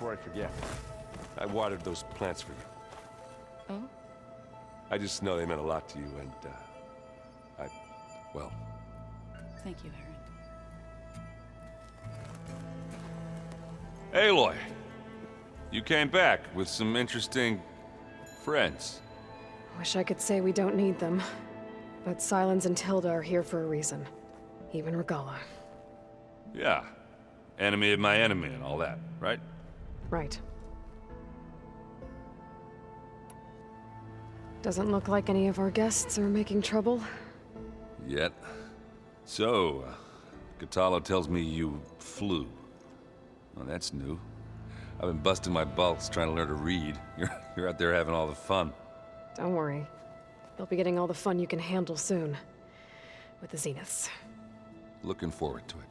before I forget. I watered those plants for you. Oh? I just know they meant a lot to you, and, well... Thank you, Aaron. Aloy, you came back with some interesting friends. Wish I could say we don't need them. But Sylens and Tilda are here for a reason. Even Regalla. Yeah, enemy of my enemy and all that, right? Right. Doesn't look like any of our guests are making trouble. Yet. So, Kotallo tells me you flew. Well, that's new. I've been busting my balls trying to learn to read. You're out there having all the fun. Don't worry. You'll be getting all the fun you can handle soon. With the Zeniths. Looking forward to it.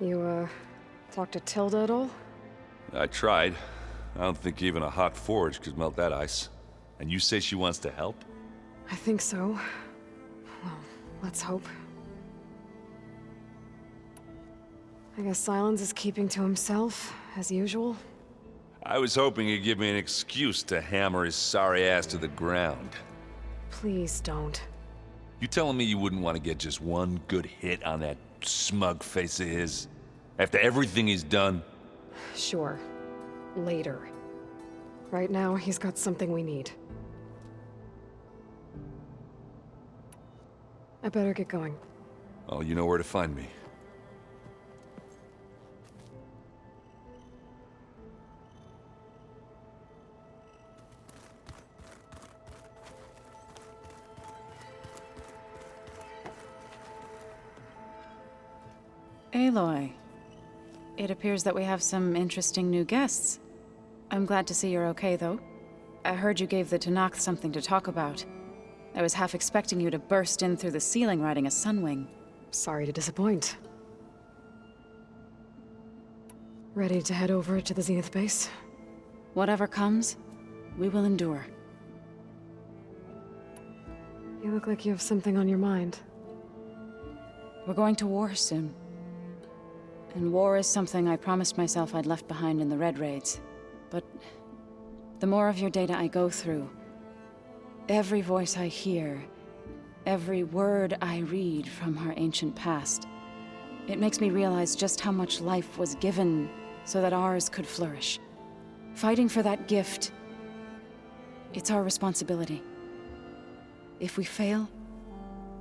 You, talked to Tilda at all? I tried. I don't think even a hot forge could melt that ice. And you say she wants to help? I think so. Well, let's hope. I guess Sylens is keeping to himself, as usual. I was hoping he'd give me an excuse to hammer his sorry ass to the ground. Please don't. You telling me you wouldn't want to get just one good hit on that smug face of his? After everything he's done? Sure. Later. Right now, he's got something we need. I better get going. Oh, you know where to find me. Aloy. It appears that we have some interesting new guests. I'm glad to see you're okay, though. I heard you gave the Tenakth something to talk about. I was half expecting you to burst in through the ceiling riding a Sunwing. Sorry to disappoint. Ready to head over to the Zenith base? Whatever comes, we will endure. You look like you have something on your mind. We're going to war soon. And war is something I promised myself I'd left behind in the Red Raids. But the more of your data I go through, every voice I hear, every word I read from our ancient past, it makes me realize just how much life was given so that ours could flourish. Fighting for that gift, it's our responsibility. If we fail,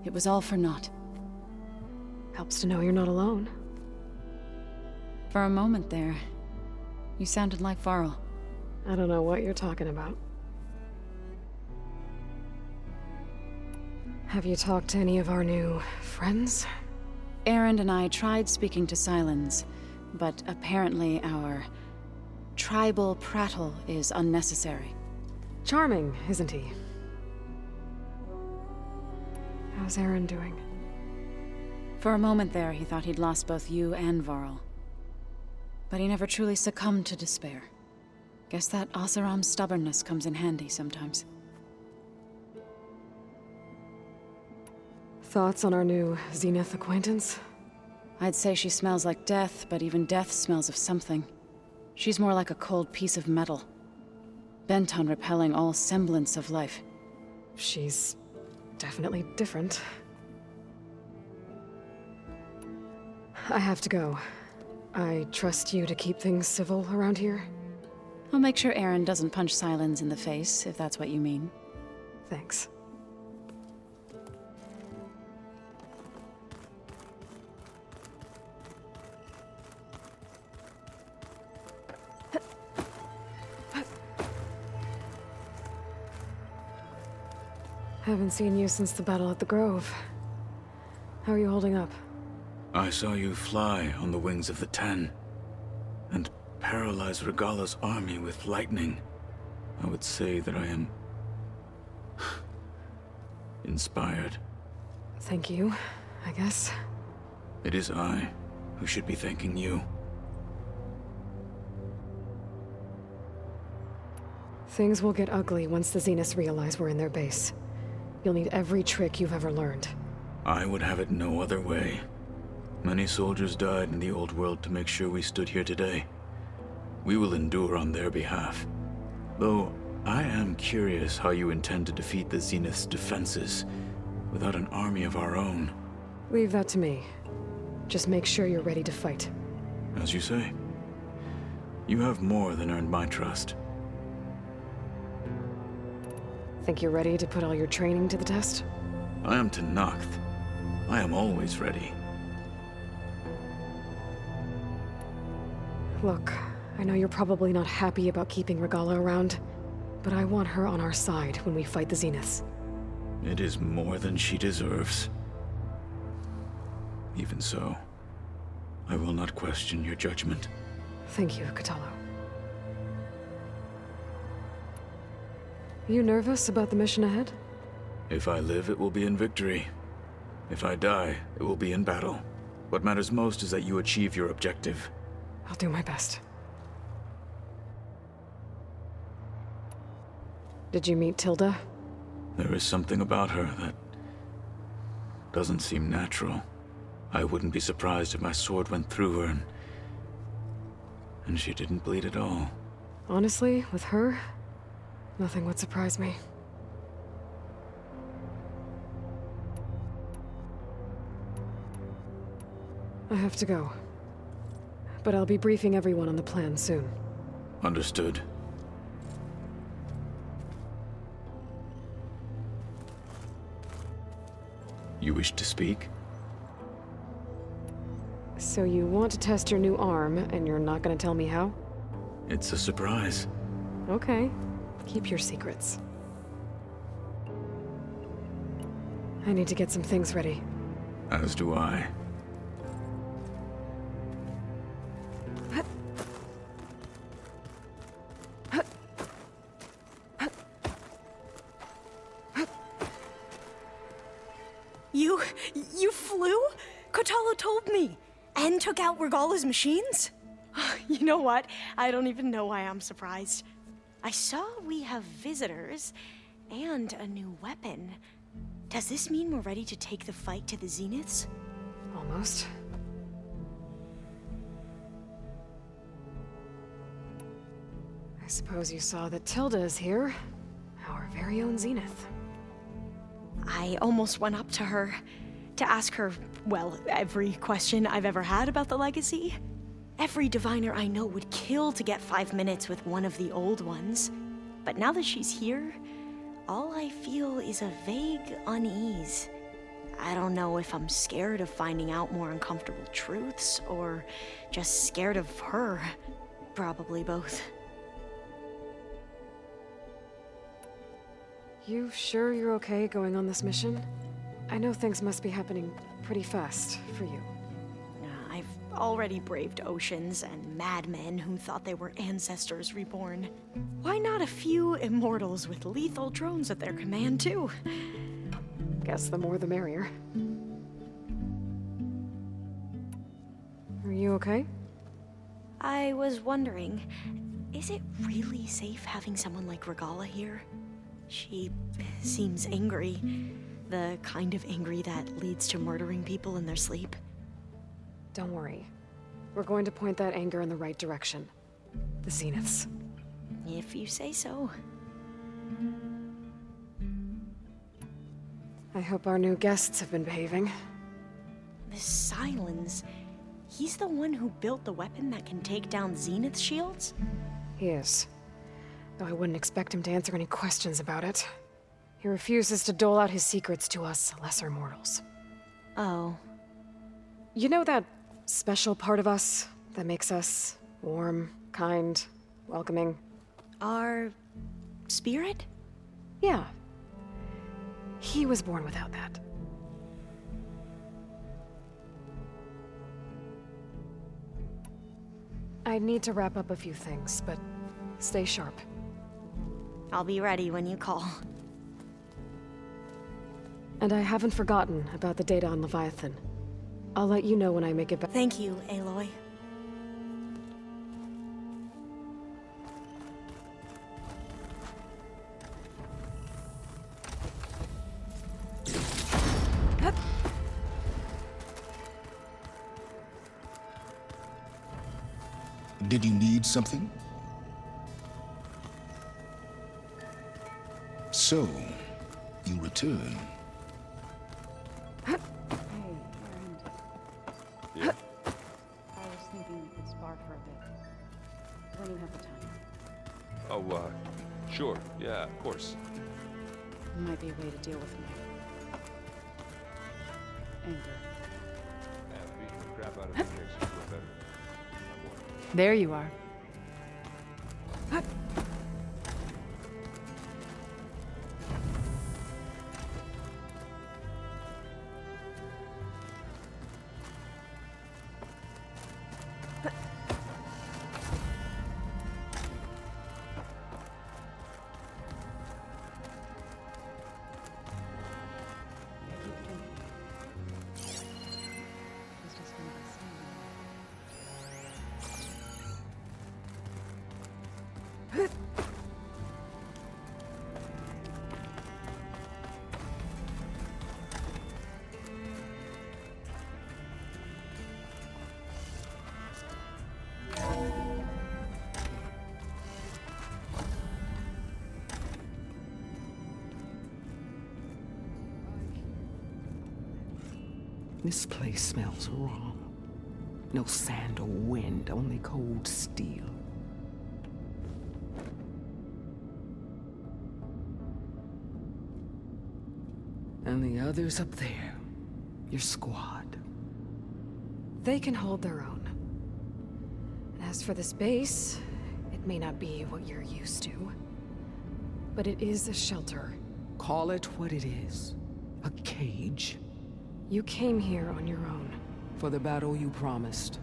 it was all for naught. Helps to know you're not alone. For a moment there, you sounded like Varl. I don't know what you're talking about. Have you talked to any of our new friends? Erend and I tried speaking to Sylens, but apparently our tribal prattle is unnecessary. Charming, isn't he? How's Aaron doing? For a moment there, he thought he'd lost both you and Varl. But he never truly succumbed to despair. Guess that Oseram's stubbornness comes in handy sometimes. Thoughts on our new Zenith acquaintance? I'd say she smells like death, but even death smells of something. She's more like a cold piece of metal, bent on repelling all semblance of life. She's definitely different. I have to go. I trust you to keep things civil around here? I'll make sure Aaron doesn't punch Sylens in the face, if that's what you mean. Thanks. Haven't seen you since the battle at the Grove. How are you holding up? I saw you fly on the wings of the Ten, and paralyze Regalla's army with lightning. I would say that I am... inspired. Thank you, I guess. It is I who should be thanking you. Things will get ugly once the Zeniths realize we're in their base. You'll need every trick you've ever learned. I would have it no other way. Many soldiers died in the old world to make sure we stood here today. We will endure on their behalf. Though, I am curious how you intend to defeat the Zenith's defenses without an army of our own. Leave that to me. Just make sure you're ready to fight. As you say. You have more than earned my trust. Think you're ready to put all your training to the test? I am Tenakth. I am always ready. Look, I know you're probably not happy about keeping Regalla around, but I want her on our side when we fight the Zeniths. It is more than she deserves. Even so, I will not question your judgment. Thank you, Kotallo. You nervous about the mission ahead? If I live, it will be in victory. If I die, it will be in battle. What matters most is that you achieve your objective. I'll do my best. Did you meet Tilda? There is something about her that doesn't seem natural. I wouldn't be surprised if my sword went through her and she didn't bleed at all. Honestly, with her, nothing would surprise me. I have to go. But I'll be briefing everyone on the plan soon. Understood. You wish to speak? So you want to test your new arm, and you're not gonna tell me how? It's a surprise. Okay. Keep your secrets. I need to get some things ready. As do I. You flew? Kotallo told me. And took out Regalla's machines? You know what? I don't even know why I'm surprised. I saw we have visitors and a new weapon. Does this mean we're ready to take the fight to the Zeniths? Almost. I suppose you saw that Tilda is here. Our very own Zenith. I almost went up to her to ask her, well, every question I've ever had about the Legacy. Every diviner I know would kill to get 5 minutes with one of the old ones. But now that she's here, all I feel is a vague unease. I don't know if I'm scared of finding out more uncomfortable truths, or just scared of her. Probably both. You sure you're okay going on this mission? I know things must be happening pretty fast for you. I've already braved oceans and madmen who thought they were ancestors reborn. Why not a few immortals with lethal drones at their command, too? Guess the more the merrier. Are you okay? I was wondering, is it really safe having someone like Regalla here? She seems angry. The kind of angry that leads to murdering people in their sleep. Don't worry. We're going to point that anger in the right direction. The Zeniths. If you say so. I hope our new guests have been behaving. This Sylens, he's the one who built the weapon that can take down Zenith shields? He is. Though I wouldn't expect him to answer any questions about it. He refuses to dole out his secrets to us lesser mortals. Oh. You know that special part of us that makes us warm, kind, welcoming? Our spirit? Yeah. He was born without that. I need to wrap up a few things, but stay sharp. I'll be ready when you call. And I haven't forgotten about the data on Leviathan. I'll let you know when I make it back. Thank you, Aloy. Did you need something? So, you return. Hey, friend. Yeah? I was thinking we could spar for a bit. When you have the time. Oh, sure. Yeah, of course. Might be a way to deal with me. Anger. Yeah, beating the crap out of me makes you feel better. I won't. There you are. This place smells wrong. No sand or wind, only cold steel. And the others up there, your squad. They can hold their own. And as for this base, it may not be what you're used to, but it is a shelter. Call it what it is. A cage. You came here on your own. For the battle you promised.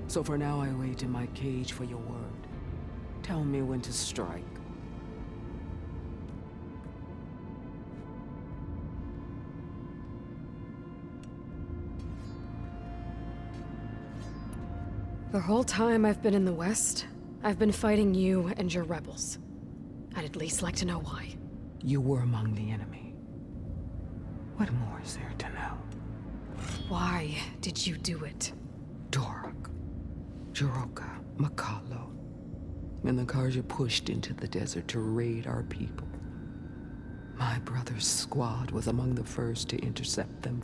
So for now I wait in my cage for your word. Tell me when to strike. The whole time I've been in the West, I've been fighting you and your rebels. I'd at least like to know why. You were among the enemy. What more is there to know? Why did you do it? Dorok, Jiroka, Makalo, and the Karja pushed into the desert to raid our people. My brother's squad was among the first to intercept them.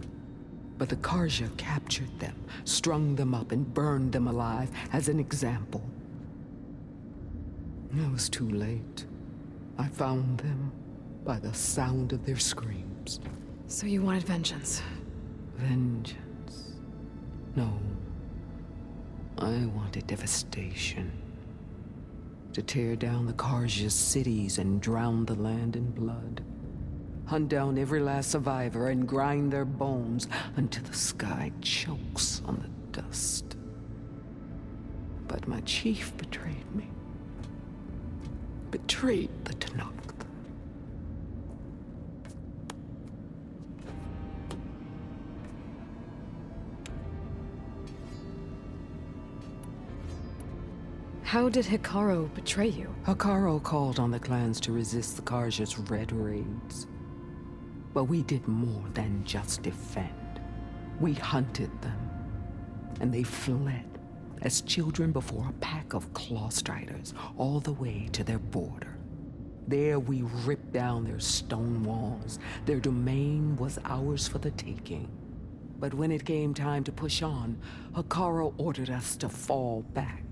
But the Karja captured them, strung them up, and burned them alive as an example. It was too late. I found them by the sound of their screams. So you wanted vengeance? Vengeance? No. I wanted devastation. To tear down the Karja's cities and drown the land in blood. Hunt down every last survivor and grind their bones until the sky chokes on the dust. But my chief betrayed me. Betrayed the Tenakth. How did Hikaru betray you? Hikaru called on the clans to resist the Karja's red raids. But we did more than just defend. We hunted them, and they fled as children before a pack of claw striders all the way to their border. There we ripped down their stone walls. Their domain was ours for the taking. But when it came time to push on, Hikaru ordered us to fall back.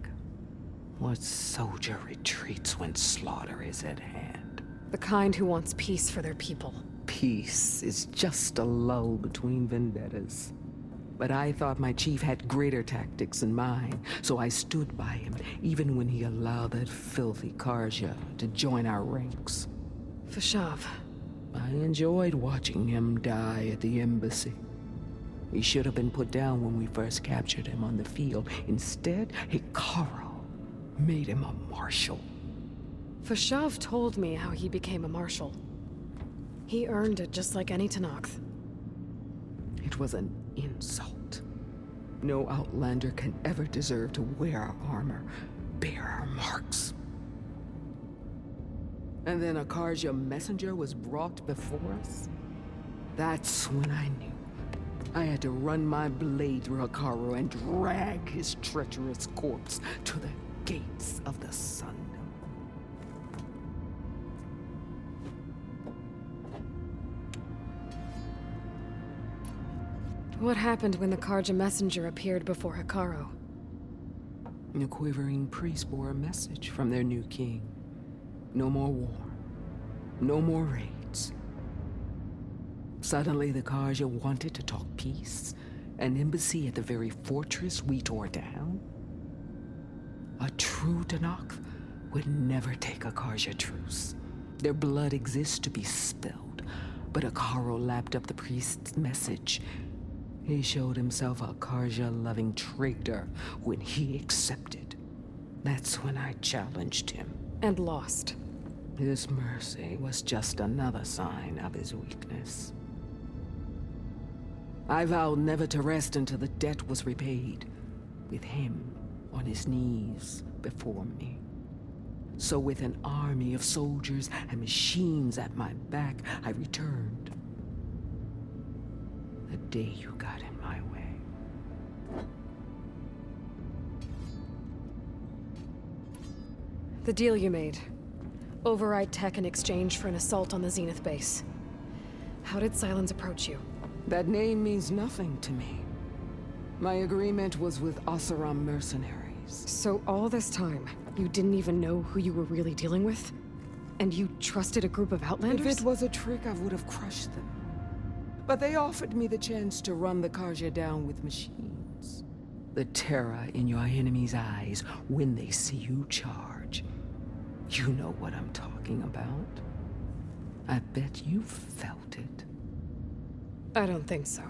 What soldier retreats when slaughter is at hand? The kind who wants peace for their people. Peace is just a lull between vendettas. But I thought my chief had greater tactics in mind, so I stood by him, even when he allowed that filthy Karja to join our ranks. Fashav. I enjoyed watching him die at the embassy. He should have been put down when we first captured him on the field. Instead, Hikaru made him a marshal. Fashav told me how he became a marshal. He earned it just like any Tenakth. It was an insult. No Outlander can ever deserve to wear our armor, bear our marks. And then a Karja messenger was brought before us? That's when I knew. I had to run my blade through Hikaru and drag his treacherous corpse to the gates of the sun. What happened when the Karja messenger appeared before Hekarro? The quivering priest bore a message from their new king. No more war. No more raids. Suddenly, the Karja wanted to talk peace. An embassy at the very fortress we tore down? A true Tenakth would never take a Karja truce. Their blood exists to be spilled, but Hekarro lapped up the priest's message. He showed himself a Karja-loving traitor when he accepted. That's when I challenged him. And lost. His mercy was just another sign of his weakness. I vowed never to rest until the debt was repaid, with him on his knees before me. So with an army of soldiers and machines at my back, I returned. The day you got in my way. The deal you made. Override tech in exchange for an assault on the Zenith base. How did Sylens approach you? That name means nothing to me. My agreement was with Oseram mercenaries. So all this time, you didn't even know who you were really dealing with? And you trusted a group of Outlanders? If it was a trick, I would have crushed them. But they offered me the chance to run the Karja down with machines. The terror in your enemy's eyes when they see you charge. You know what I'm talking about. I bet you felt it. I don't think so.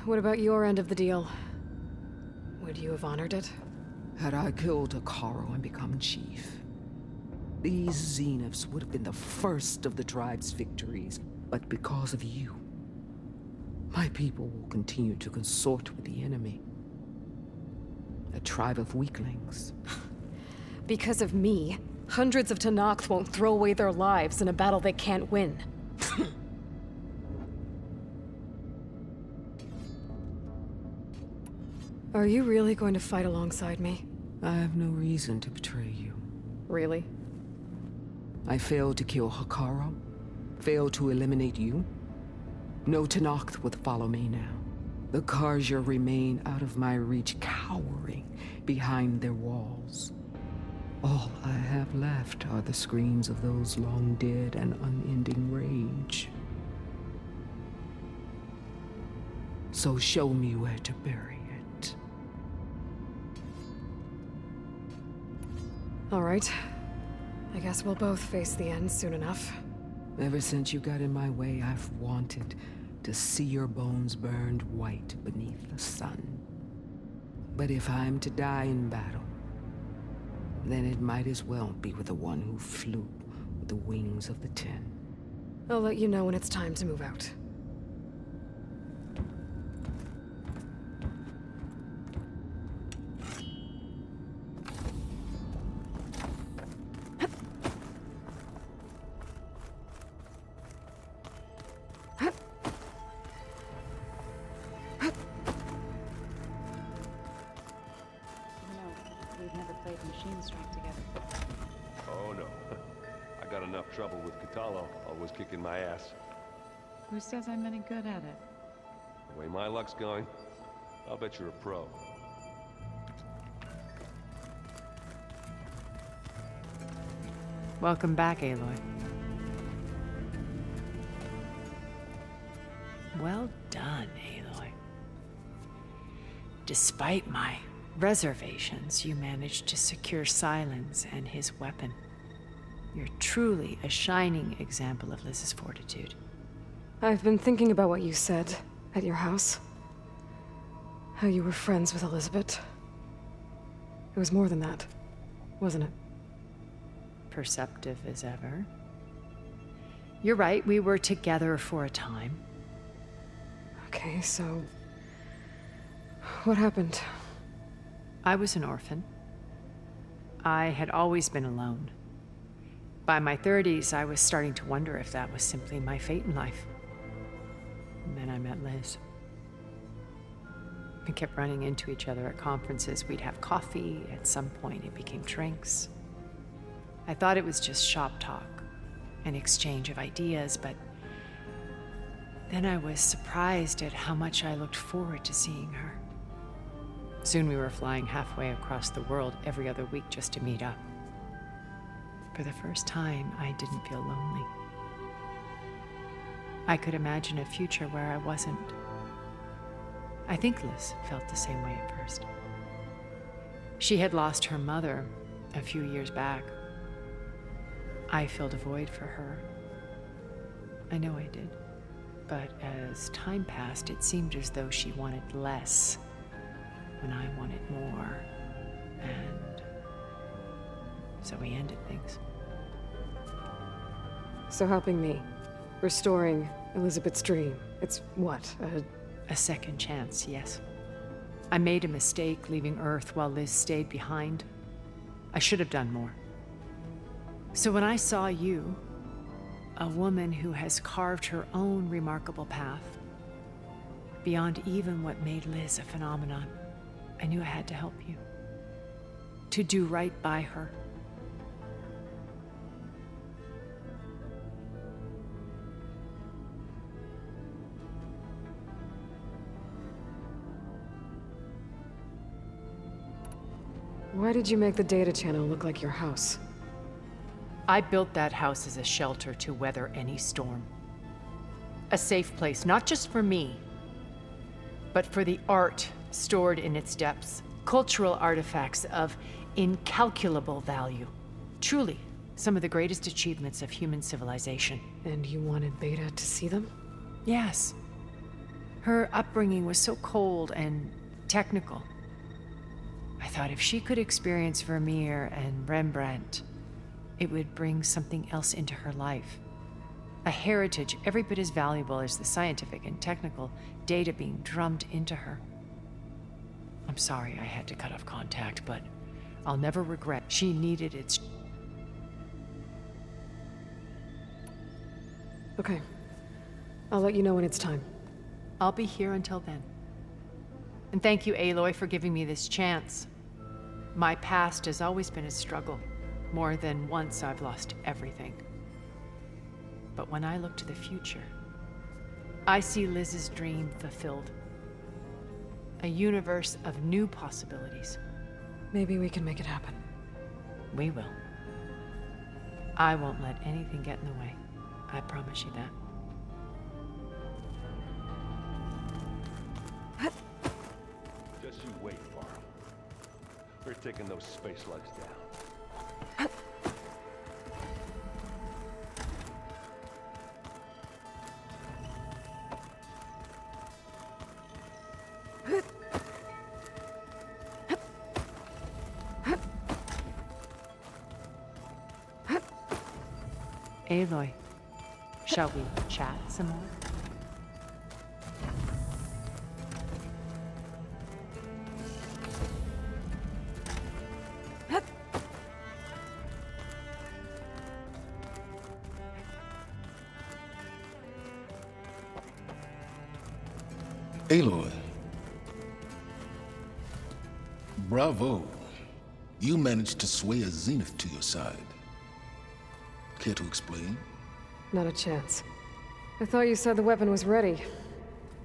What about your end of the deal? Would you have honored it? Had I killed Hekarro and become chief, these Zeniths would have been the first of the tribe's victories. But because of you, my people will continue to consort with the enemy. A tribe of weaklings. Because of me, hundreds of Tenakth won't throw away their lives in a battle they can't win. Are you really going to fight alongside me? I have no reason to betray you. Really? I failed to kill Hekarro, failed to eliminate you. No Tenakth would follow me now. The Karja remain out of my reach, cowering behind their walls. All I have left are the screams of those long dead and unending rage. So show me where to bury it. All right. I guess we'll both face the end soon enough. Ever since you got in my way, I've wanted to see your bones burned white beneath the sun. But if I'm to die in battle, then it might as well be with the one who flew with the wings of the Ten. I'll let you know when it's time to move out. We've never played Machine Strike together. Oh no. I got enough trouble with Kotallo, always kicking my ass. Who says I'm any good at it? The way my luck's going, I'll bet you're a pro. Welcome back, Aloy. Well done, Aloy. Despite my reservations, you managed to secure Sylens and his weapon. You're truly a shining example of Liz's fortitude. I've been thinking about what you said at your house. How you were friends with Elizabeth. It was more than that, wasn't it? Perceptive as ever. You're right, we were together for a time. Okay, so... what happened? I was an orphan. I had always been alone. By my 30s, I was starting to wonder if that was simply my fate in life. And then I met Liz. We kept running into each other at conferences. We'd have coffee. At some point, it became drinks. I thought it was just shop talk, an exchange of ideas, but then I was surprised at how much I looked forward to seeing her. Soon we were flying halfway across the world every other week just to meet up. For the first time, I didn't feel lonely. I could imagine a future where I wasn't. I think Liz felt the same way at first. She had lost her mother a few years back. I filled a void for her. I know I did. But as time passed, it seemed as though she wanted less when I wanted more. And so we ended things. So helping me, restoring Elizabeth's dream, it's what, A second chance, yes. I made a mistake leaving Earth while Liz stayed behind. I should have done more. So when I saw you, a woman who has carved her own remarkable path, beyond even what made Liz a phenomenon, I knew I had to help you. To do right by her. Why did you make the data channel look like your house? I built that house as a shelter to weather any storm. A safe place, not just for me, but for the art stored in its depths. Cultural artifacts of incalculable value. Truly, some of the greatest achievements of human civilization. And you wanted Beta to see them? Yes. Her upbringing was so cold and technical. I thought if she could experience Vermeer and Rembrandt, it would bring something else into her life. A heritage every bit as valuable as the scientific and technical data being drummed into her. I'm sorry I had to cut off contact, but I'll never regret. She needed its... Okay. I'll let you know when it's time. I'll be here until then. And thank you, Aloy, for giving me this chance. My past has always been a struggle. More than once I've lost everything. But when I look to the future, I see Liz's dream fulfilled. A universe of new possibilities. Maybe we can make it happen. We will. I won't let anything get in the way. I promise you that. Just you wait, Varl. We're taking those space slugs down. Aloy, shall we chat some more? Aloy. Bravo. You managed to sway a Zenith to your side. Care to explain? Not a chance. I thought you said the weapon was ready.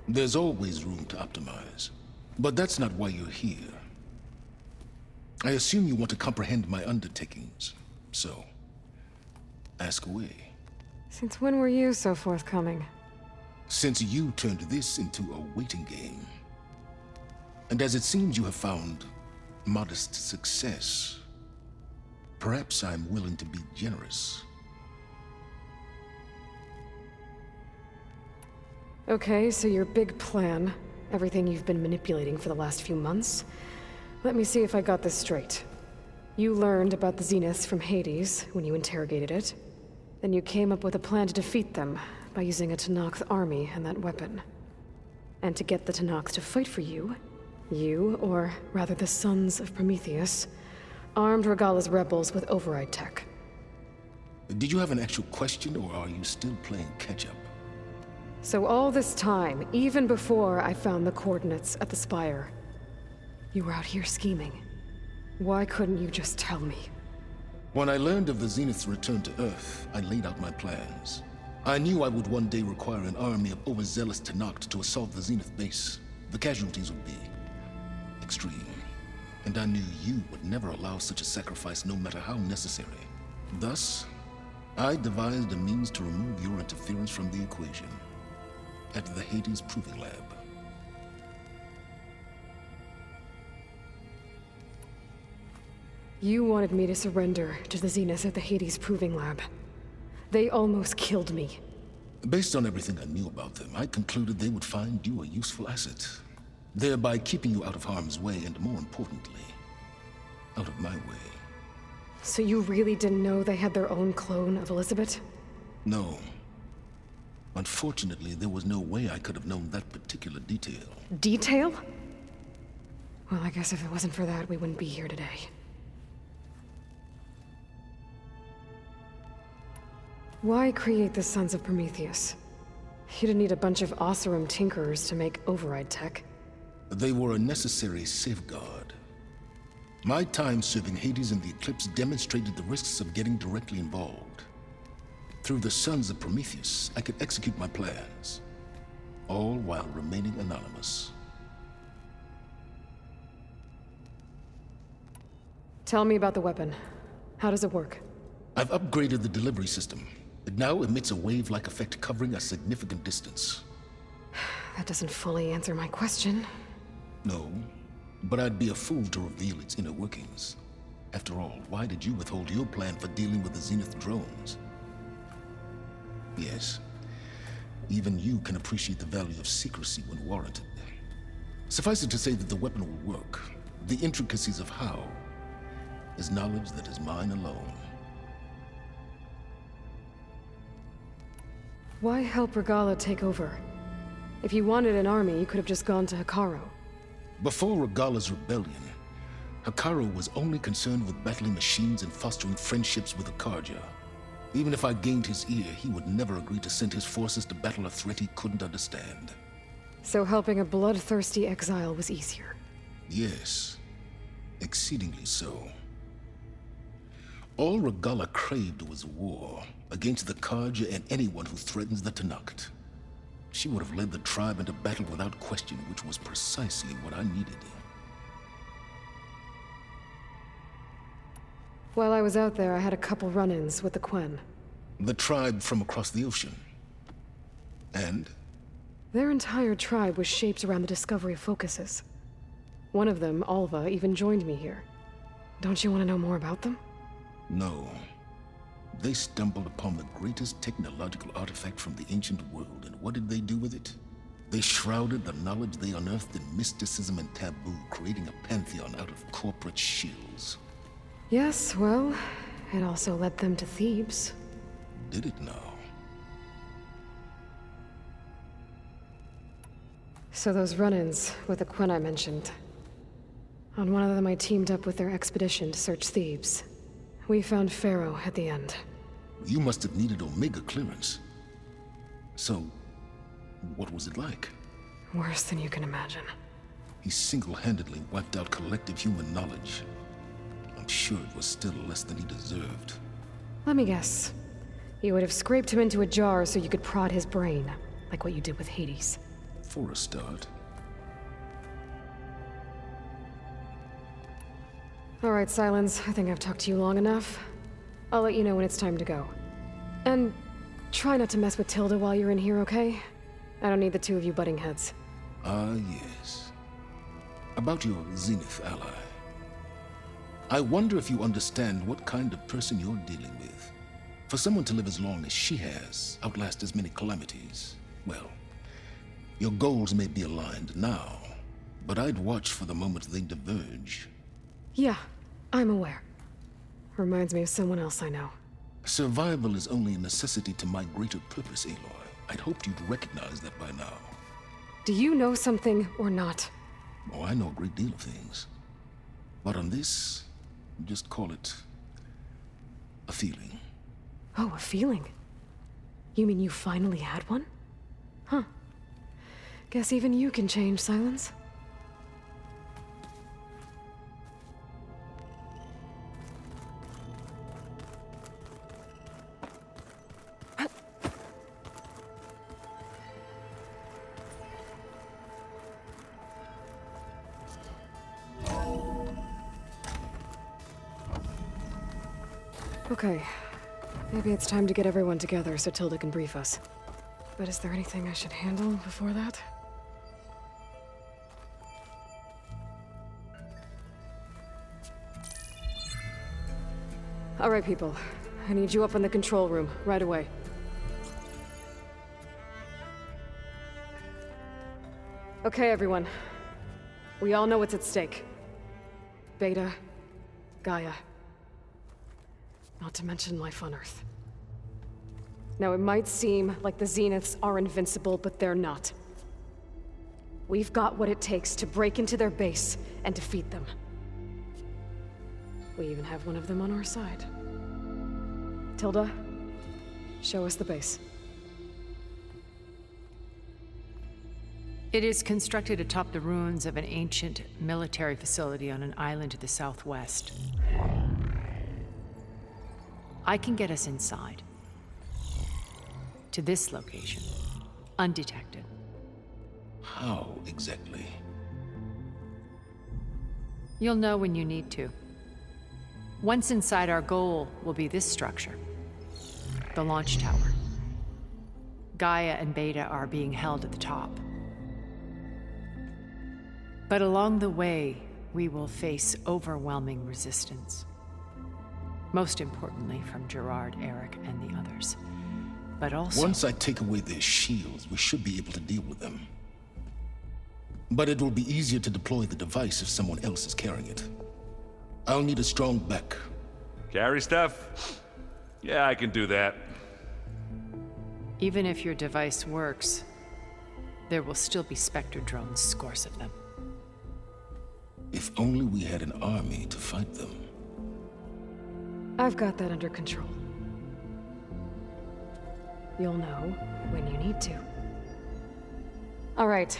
There's always room to optimize. But that's not why you're here. I assume you want to comprehend my undertakings. So, ask away. Since when were you so forthcoming? Since you turned this into a waiting game. And as it seems you have found modest success, perhaps I'm willing to be generous. Okay, so your big plan, everything you've been manipulating for the last few months. Let me see if I got this straight. You learned about the Zeniths from Hades when you interrogated it. Then you came up with a plan to defeat them by using a Tenakth army and that weapon. And to get the Tenakth to fight for you, or rather the Sons of Prometheus, armed Regalla's rebels with override tech. Did you have an actual question, or are you still playing catch-up? So all this time, even before I found the coordinates at the Spire, you were out here scheming. Why couldn't you just tell me? When I learned of the Zenith's return to Earth, I laid out my plans. I knew I would one day require an army of overzealous Tenakth to assault the Zenith base. The casualties would be extreme. And I knew you would never allow such a sacrifice, no matter how necessary. Thus, I devised a means to remove your interference from the equation at the Hades Proving Lab. You wanted me to surrender to the Zenith at the Hades Proving Lab. They almost killed me. Based on everything I knew about them, I concluded they would find you a useful asset, thereby keeping you out of harm's way and, more importantly, out of my way. So you really didn't know they had their own clone of Elizabeth? No. Unfortunately, there was no way I could have known that particular detail. Detail? Well, I guess if it wasn't for that, we wouldn't be here today. Why create the Sons of Prometheus? You didn't need a bunch of Oseram tinkerers to make override tech. They were a necessary safeguard. My time serving Hades and the Eclipse demonstrated the risks of getting directly involved. Through the Sons of Prometheus, I could execute my plans, all while remaining anonymous. Tell me about the weapon. How does it work? I've upgraded the delivery system. It now emits a wave-like effect covering a significant distance. That doesn't fully answer my question. No, but I'd be a fool to reveal its inner workings. After all, why did you withhold your plan for dealing with the Zenith drones? Yes, even you can appreciate the value of secrecy when warranted. Suffice it to say that the weapon will work. The intricacies of how is knowledge that is mine alone. Why help Regalla take over? If you wanted an army, you could have just gone to Hekarro. Before Regalla's rebellion, Hekarro was only concerned with battling machines and fostering friendships with the Carja. Even if I gained his ear, he would never agree to send his forces to battle a threat he couldn't understand. So helping a bloodthirsty exile was easier. Yes, exceedingly so. All Regalla craved was war against the Carja and anyone who threatens the Tenakth. She would have led the tribe into battle without question, which was precisely what I needed. While I was out there, I had a couple run-ins with the Quen. The tribe from across the ocean. And? Their entire tribe was shaped around the discovery of focuses. One of them, Alva, even joined me here. Don't you want to know more about them? No. They stumbled upon the greatest technological artifact from the ancient world, and what did they do with it? They shrouded the knowledge they unearthed in mysticism and taboo, creating a pantheon out of corporate shills. Yes, well, it also led them to Thebes. Did it now? So those run-ins with the Quen I mentioned. On one of them I teamed up with their expedition to search Thebes. We found Pharaoh at the end. You must have needed Omega clearance. So, what was it like? Worse than you can imagine. He single-handedly wiped out collective human knowledge. I'm sure it was still less than he deserved. Let me guess. You would have scraped him into a jar so you could prod his brain, like what you did with Hades. For a start. All right, Silence. I think I've talked to you long enough. I'll let you know when it's time to go. And try not to mess with Tilda while you're in here, okay? I don't need the two of you butting heads. Ah, yes. About your Zenith ally. I wonder if you understand what kind of person you're dealing with. For someone to live as long as she has, outlast as many calamities, well, your goals may be aligned now, but I'd watch for the moment they diverge. Yeah, I'm aware. Reminds me of someone else I know. Survival is only a necessity to my greater purpose, Aloy. I'd hoped you'd recognize that by now. Do you know something or not? Oh, I know a great deal of things. But on this, just call it a feeling. Oh, a feeling? You mean you finally had one? Guess even you can change, Silence. Okay. Maybe it's time to get everyone together so Tilda can brief us. But is there anything I should handle before that? All right, people. I need you up in the control room, right away. Okay, everyone. We all know what's at stake. Beta, Gaia. Not to mention life on Earth. Now, it might seem like the Zeniths are invincible, but they're not. We've got what it takes to break into their base and defeat them. We even have one of them on our side. Tilda, show us the base. It is constructed atop the ruins of an ancient military facility on an island to the southwest. I can get us inside. To this location. Undetected. How exactly? You'll know when you need to. Once inside, our goal will be this structure. The launch tower. Gaia and Beta are being held at the top. But along the way, we will face overwhelming resistance. Most importantly from Gerard, Eric, and the others. But also... Once I take away their shields, we should be able to deal with them. But it will be easier to deploy the device if someone else is carrying it. I'll need a strong back. Carry stuff? Yeah, I can do that. Even if your device works, there will still be Spectre drones, scores of them. If only we had an army to fight them. I've got that under control. You'll know when you need to. All right.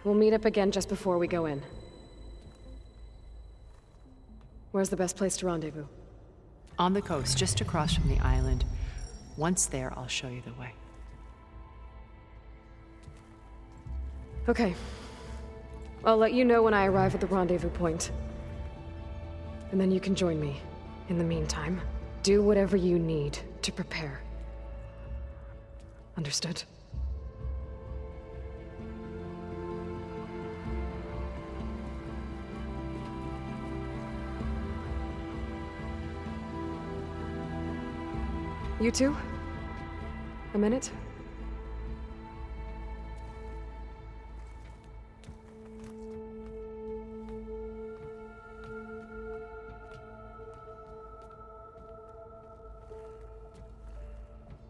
We'll meet up again just before we go in. Where's the best place to rendezvous? On the coast, just across from the island. Once there, I'll show you the way. Okay. I'll let you know when I arrive at the rendezvous point. And then you can join me. In the meantime, do whatever you need to prepare. Understood? You two? A minute?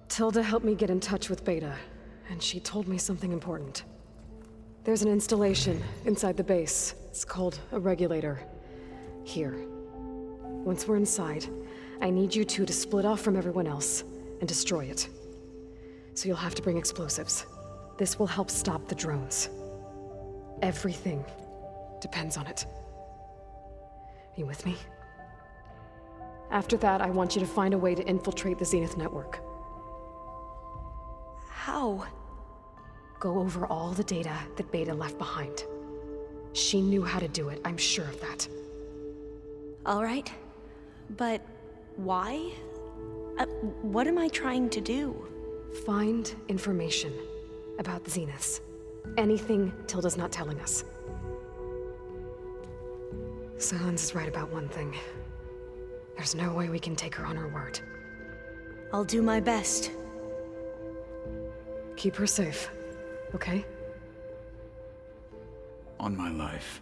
Tilda helped me get in touch with Beta, and she told me something important. There's an installation inside the base. It's called a regulator. Here. Once we're inside, I need you two to split off from everyone else and destroy it. So you'll have to bring explosives. This will help stop the drones. Everything depends on it. Are you with me? After that, I want you to find a way to infiltrate the Zenith network. How? Go over all the data that Beta left behind. She knew how to do it, I'm sure of that. All right. But why? What am I trying to do? Find information about the Zeniths. Anything Tilda's not telling us. Silence is right about one thing. There's no way we can take her on her word. I'll do my best. Keep her safe, okay? On my life.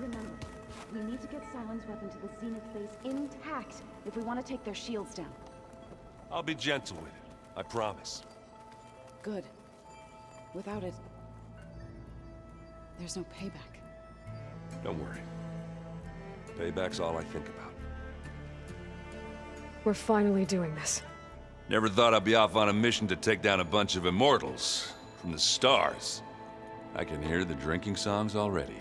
Remember, we need to get Sylens' weapon to the Zenith base intact if we want to take their shields down. I'll be gentle with it. I promise. Good. Without it, there's no payback. Don't worry. Payback's all I think about. We're finally doing this. Never thought I'd be off on a mission to take down a bunch of immortals from the stars. I can hear the drinking songs already.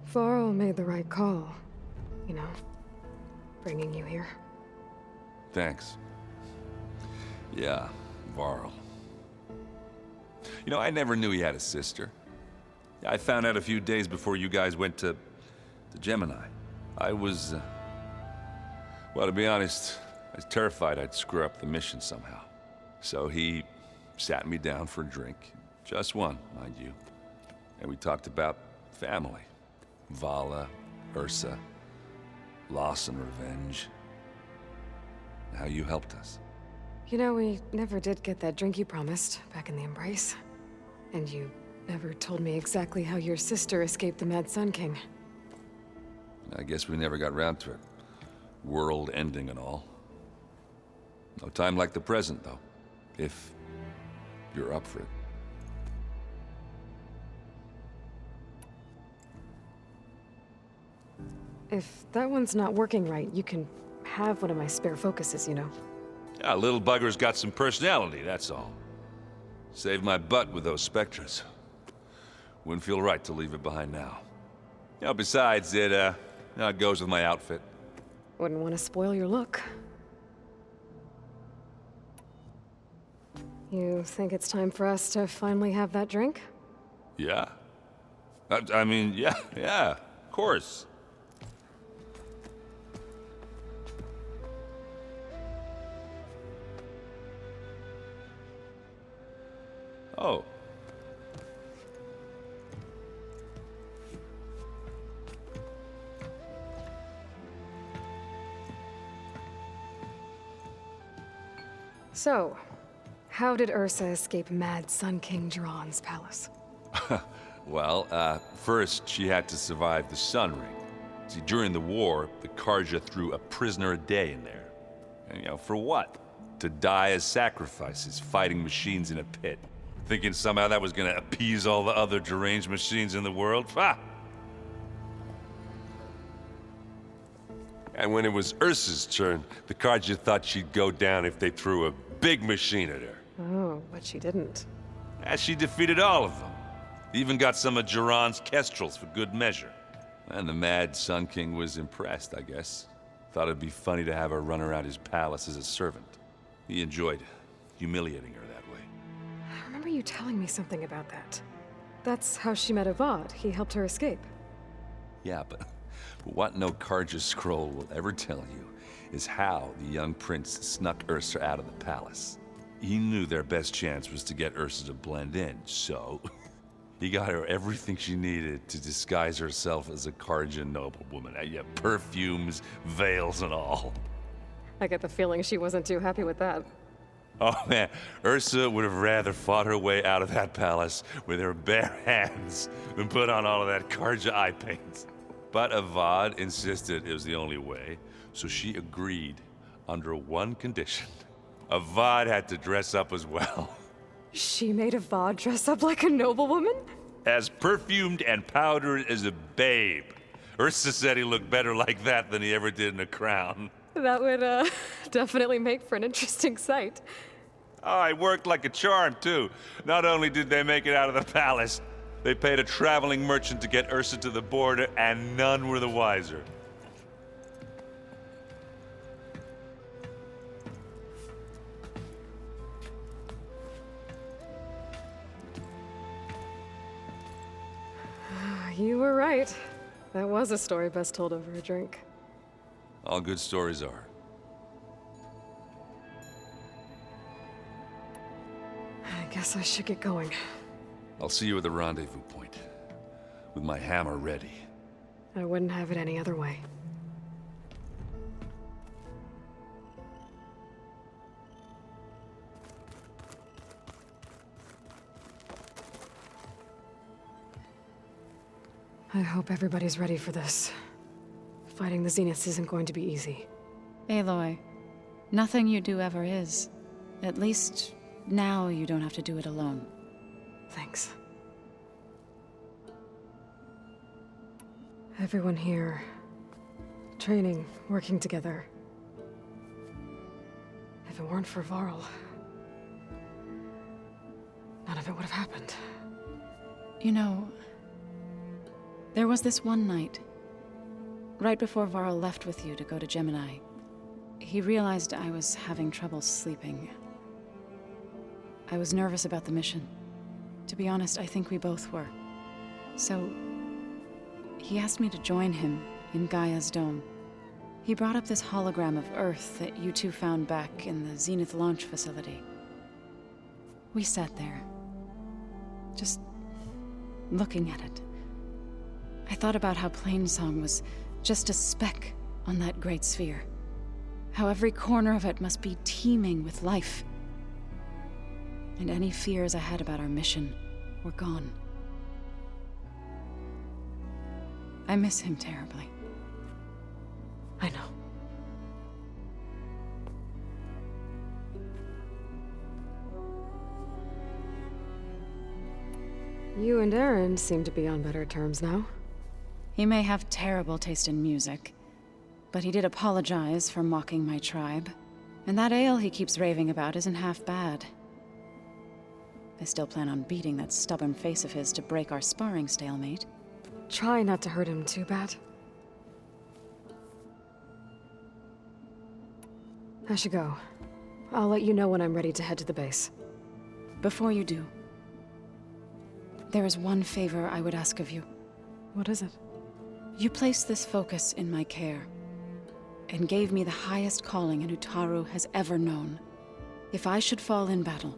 Varl made the right call. You know, bringing you here. Thanks. Yeah, Varl. You know, I never knew he had a sister. I found out a few days before you guys went to Gemini. I was, well, to be honest, I was terrified I'd screw up the mission somehow. So he sat me down for a drink. Just one, mind you. And we talked about family. Vala, Ursa, loss and revenge. How you helped us. You know, we never did get that drink you promised back in the Embrace. And you never told me exactly how your sister escaped the Mad Sun King. I guess we never got round to it. World ending and all. No time like the present, though. If you're up for it. If that one's not working right, you can have one of my spare focuses, you know. Yeah, little bugger's got some personality, that's all. Saved my butt with those Spectres. Wouldn't feel right to leave it behind now. You know, besides, it goes with my outfit. Wouldn't want to spoil your look. You think it's time for us to finally have that drink? Yeah? I mean, yeah, of course. Oh. So, how did Ursa escape Mad Sun King Jiran's palace? Well, first she had to survive the Sun Ring. See, during the war, the Carja threw a prisoner a day in there. And, you know, for what? To die as sacrifices, fighting machines in a pit. Thinking somehow that was gonna appease all the other deranged machines in the world? Ha! And when it was Ursa's turn, the Carja thought she'd go down if they threw a big machine at her. Oh, but she didn't. And she defeated all of them. Even got some of Jiran's kestrels for good measure. And the Mad Sun King was impressed, I guess. Thought it'd be funny to have her run around his palace as a servant. He enjoyed humiliating her that way. I remember you telling me something about that. That's how she met Avad. He helped her escape. Yeah, but what no Carja scroll will ever tell you is how the young prince snuck Ursa out of the palace. He knew their best chance was to get Ursa to blend in, so he got her everything she needed to disguise herself as a Carja noblewoman. Yeah, perfumes, veils, and all. I get the feeling she wasn't too happy with that. Oh man, Ursa would have rather fought her way out of that palace with her bare hands than put on all of that Carja eye paint. But Avad insisted it was the only way, so she agreed under one condition. Avad had to dress up as well. She made Avad dress up like a noblewoman? As perfumed and powdered as a babe. Ursa said he looked better like that than he ever did in a crown. That would, definitely make for an interesting sight. Oh, it worked like a charm, too. Not only did they make it out of the palace, they paid a traveling merchant to get Ursa to the border, and none were the wiser. You were right. That was a story best told over a drink. All good stories are. I guess I should get going. I'll see you at the rendezvous point, with my hammer ready. I wouldn't have it any other way. I hope everybody's ready for this. Fighting the Zeniths isn't going to be easy. Aloy, nothing you do ever is. At least, now you don't have to do it alone. Thanks. Everyone here, training, working together. If it weren't for Varl, none of it would have happened. You know, there was this one night, right before Varl left with you to go to Gemini. He realized I was having trouble sleeping. I was nervous about the mission. To be honest, I think we both were. So, he asked me to join him in Gaia's dome. He brought up this hologram of Earth that you two found back in the Zenith launch facility. We sat there, just looking at it. I thought about how Plainsong was just a speck on that great sphere. How every corner of it must be teeming with life. And any fears I had about our mission were gone. I miss him terribly. I know. You and Aaron seem to be on better terms now. He may have terrible taste in music, but he did apologize for mocking my tribe. And that ale he keeps raving about isn't half bad. I still plan on beating that stubborn face of his to break our sparring stalemate. Try not to hurt him too bad. I should go. I'll let you know when I'm ready to head to the base. Before you do, there is one favor I would ask of you. What is it? You placed this focus in my care, and gave me the highest calling an Utaru has ever known. If I should fall in battle,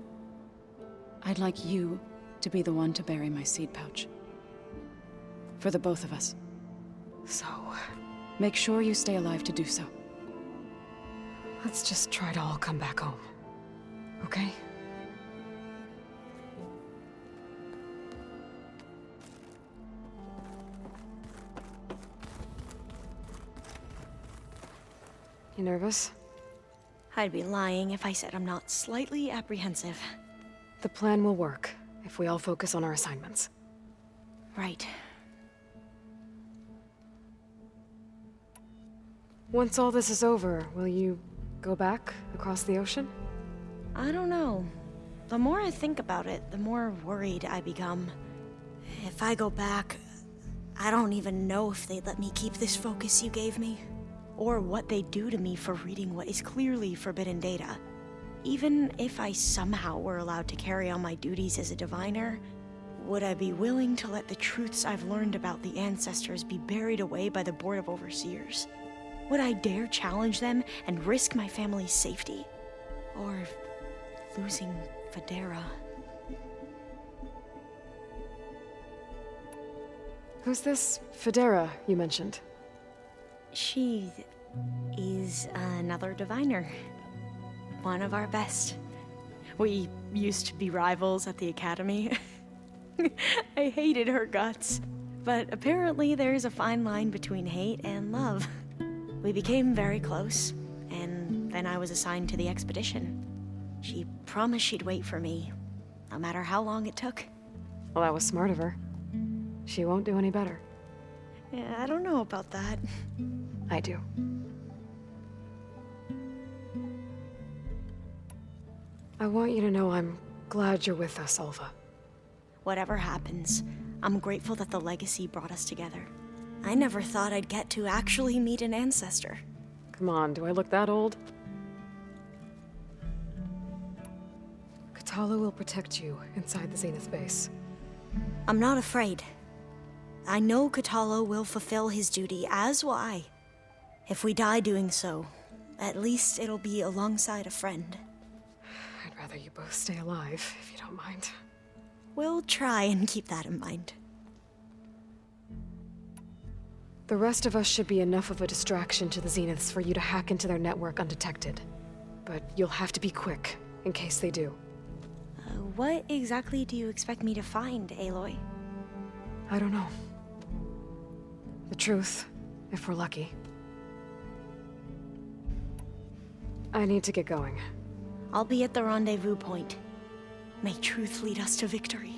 I'd like you to be the one to bury my seed pouch. For the both of us. So, make sure you stay alive to do so. let's just try to all come back home. Okay? You nervous? I'd be lying if I said I'm not slightly apprehensive. The plan will work if we all focus on our assignments. Right. Once all this is over, will you go back across the ocean? I don't know. The more I think about it, the more worried I become. If I go back, I don't even know if they'd let me keep this focus you gave me. Or what they'd do to me for reading what is clearly forbidden data. Even if I somehow were allowed to carry on my duties as a diviner, would I be willing to let the truths I've learned about the ancestors be buried away by the Board of Overseers? Would I dare challenge them and risk my family's safety? Or losing Federa? Who's this Federa you mentioned? She is another diviner. One of our best. We used to be rivals at the academy. I hated her guts. But apparently there's a fine line between hate and love. We became very close, and then I was assigned to the expedition. She promised she'd wait for me, no matter how long it took. Well, that was smart of her. She won't do any better. Yeah, I don't know about that. I do. I want you to know I'm glad you're with us, Alva. Whatever happens, I'm grateful that the legacy brought us together. I never thought I'd get to actually meet an ancestor. Come on, do I look that old? Katala will protect you inside the Zenith base. I'm not afraid. I know Katala will fulfill his duty, as will I. If we die doing so, at least it'll be alongside a friend. I'd rather you both stay alive, if you don't mind. We'll try and keep that in mind. The rest of us should be enough of a distraction to the Zeniths for you to hack into their network undetected. But you'll have to be quick, in case they do. What exactly do you expect me to find, Aloy? I don't know. The truth, if we're lucky. I need to get going. I'll be at the rendezvous point. May truth lead us to victory.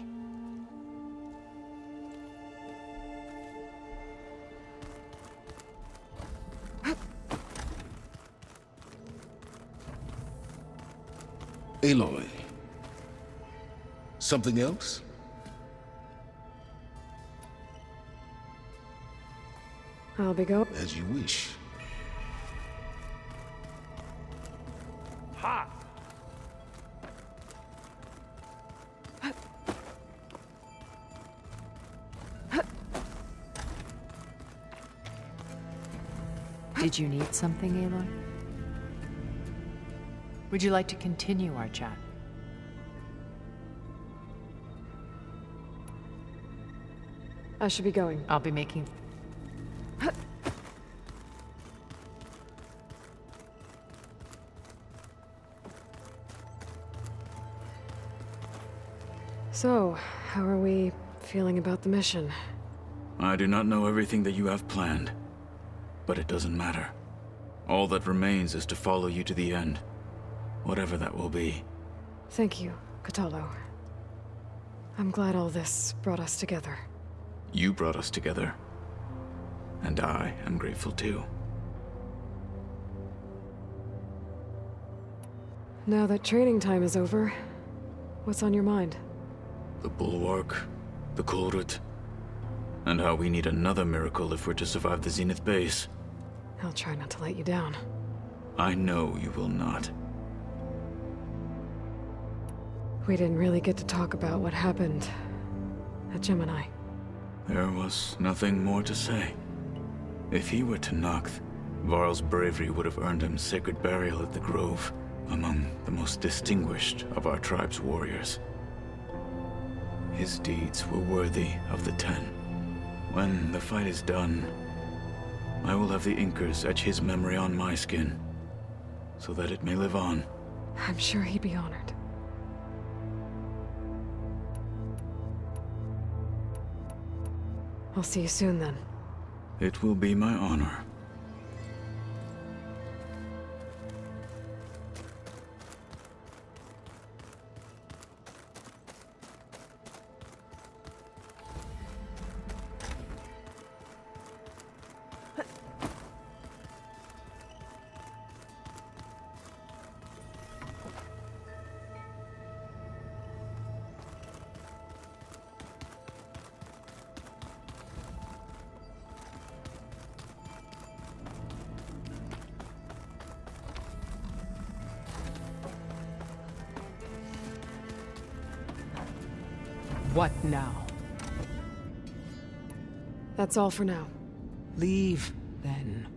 Aloy. Something else? I'll be going. As you wish. Ha! Did you need something, Aloy? Would you like to continue our chat? I should be going. I'll be making... So, how are we feeling about the mission? I do not know everything that you have planned, but it doesn't matter. All that remains is to follow you to the end, whatever that will be. Thank you, Kotallo. I'm glad all this brought us together. You brought us together, and I am grateful too. Now that training time is over, what's on your mind? The Bulwark, the Kulrut, and how we need another miracle if we're to survive the Zenith base. I'll try not to let you down. I know you will not. We didn't really get to talk about what happened at Gemini. There was nothing more to say. If he were to Noct, Varl's bravery would have earned him sacred burial at the Grove, among the most distinguished of our tribe's warriors. His deeds were worthy of the Ten. When the fight is done, I will have the Inkers etch his memory on my skin, so that it may live on. I'm sure he'd be honored. I'll see you soon then. It will be my honor. What now? That's all for now. Leave, then.